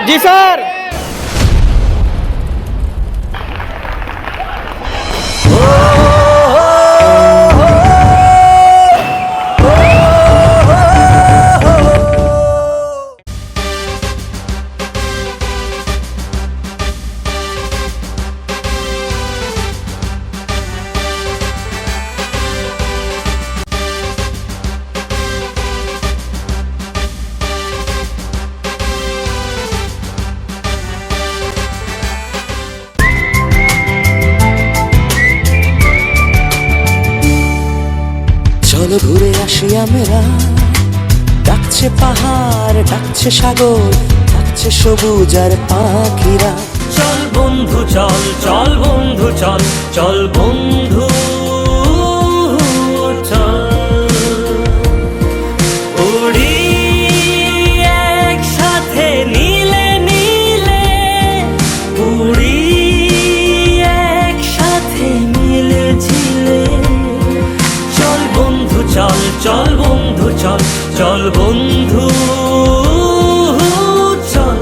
জি sir. চলো ঘুরে আসি আমরা, ডাকছে পাহাড়, ডাকছে সাগর, ডাকছে সবুজ আর পাখিরা। চল বন্ধু চল, চল বন্ধু চল, চল বন্ধু চল, উড়ি একসাথে নীলে নীলে, উড়ি একসাথে মিলে ঝিলে। চল বন্ধু চল, চল বন্ধু চল, চল বন্ধু চল।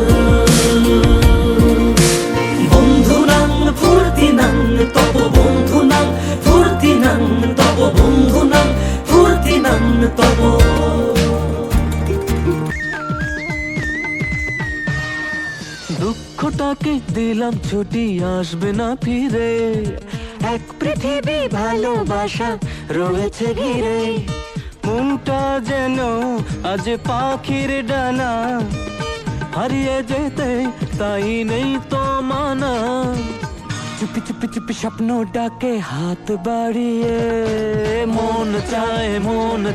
বন্ধু নাং ফুর্তি নাং তব, বন্ধু নাং ফুর্তি নাং তব, বন্ধু নাং ফুর্তি নাং তব। দুঃখটাকে দিলাম ছুটি, আসবে না ফিরে। এক পৃথিবী ভালোবাসা রয়েছে ঘিরে। মনটা যেন আজ পাখির ডানা, হারিয়ে যেতে তাই নেই তো মানা। চুপি চুপি চুপি স্বপ্ন ডাকে হাত বাড়িয়ে। মন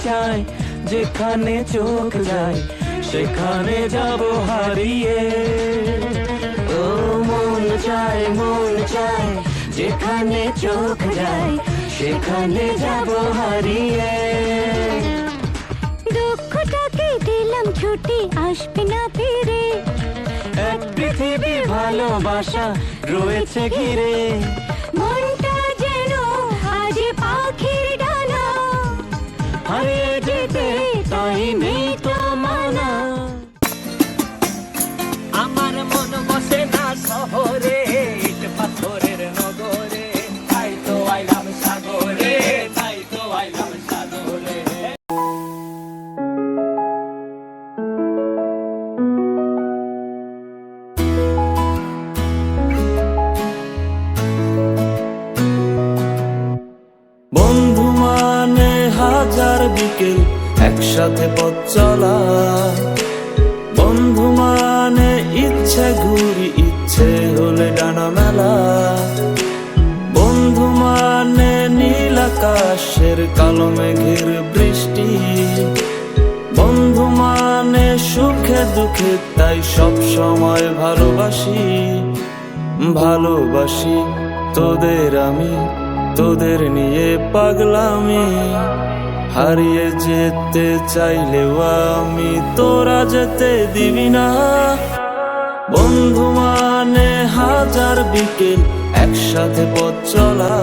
চায় যেখানে চোখ যায় সেখানে যাব হারিয়ে। ও মন চায় যেখানে চোখ যায় সেখানে যাব হারিয়ে। দুঃখটাকে দিলাম ছুটি, আসবে না ফিরে। এক পৃথিবী ভালোবাসা রয়েছে ঘিরে। মনটা যেন আজ পাখির ডানা, হারিয়ে যেতে তাই নেই তো মানা। আমার মন বসে না শহরে, ইট পাথরের নগরে, তাই তো আইলাম সাগরে, তাই তো আইলাম সাগরে। বন্ধু মানে হাজার বিকেল একসাথে পথ চলা। বন্ধু মানে ইচ্ছে ঘুরি, ইচ্ছে হলে ডানা মেলা। বন্ধু মানে নীল আকাশের কালো মেঘের বৃষ্টি। বন্ধু মানে সুখে দুঃখে তাই সব সময় ভালোবাসি। ভালোবাসি তোদের আমি, তোদের নিয়ে পাগলামি। হারিয়ে যেতে চাইলেও আমি, তোরা যেতে দিবি না। বন্ধু মানে হাজার বিকেল একসাথে পথ চলা।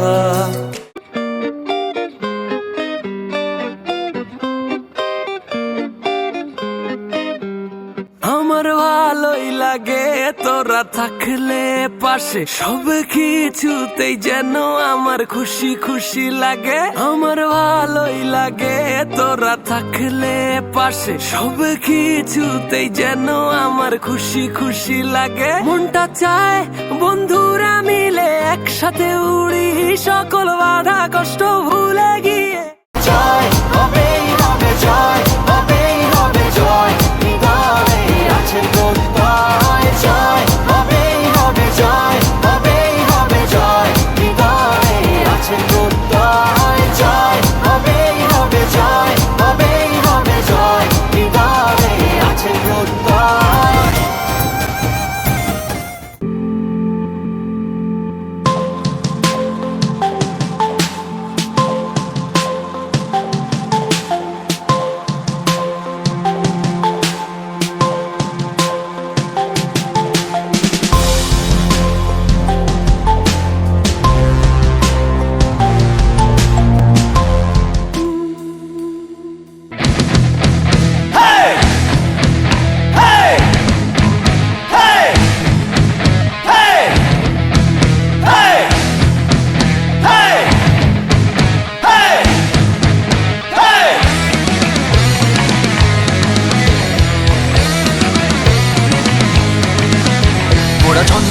আমার ভালোই লাগে তোরা থাকলে পাশে, সব কিছুতেই যেন আমার খুশি খুশি লাগে। আমার ভালোই লাগে তোরা থাকলে পাশে, সব কিছুতেই যেন আমার খুশি খুশি লাগে। মনটা চায় বন্ধুরা মিলে একসাথে উড়ি, সকল বাধা কষ্ট ভুলে গিয়ে। জয় হবেই হবে, জয় হবেই হবে, জয় হৃদয়ে আছে প্রত্যয়। জয় হবেই হবে, জয় হবেই হবে, জয় হৃদয়ে আছে প্রত্যয়। জয় হবেই হবে, জয় হবেই হবে, জয় হৃদয়ে আছে প্রত্যয়।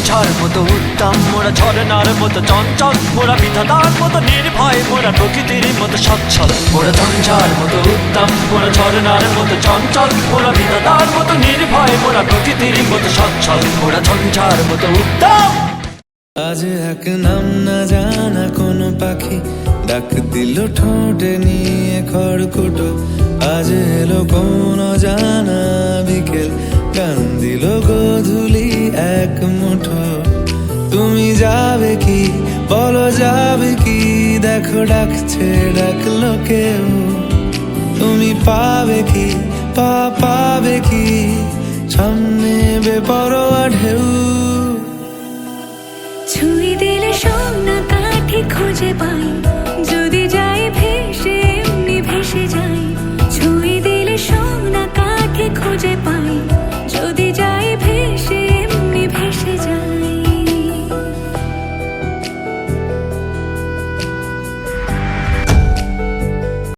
ঝঞ্ঝার মতো উত্তম, মোরা ঝরনার মতো চঞ্চল, মোরা বিধাতার মতো নির্ভয়, মোরা প্রকৃতির মতো সচ্ছল। মোরা ঝঞ্ঝার মতো উত্তম, মোরা ঝরনার মতো চঞ্চল, মোরা বিধাতার মতো নির্ভয়, মোরা প্রকৃতির মতো সচ্ছল। মোরা ঝঞ্ঝার মতো উত্তম। আজ এক নাম না জানা কোনো পাখি ডাক দিল ঠোঁটে নিয়ে খড়কুটো। আজ এলো কোন জানা বিকেল, গান দিল গোধূলি এক মুঠো। তুমি যাবে কি বলো, যাবে কি দেখো ডাকছে ডাকলো কেউ। তুমি পাবে কি পাবে কি সামনে বেপরোয়া ঢেউ।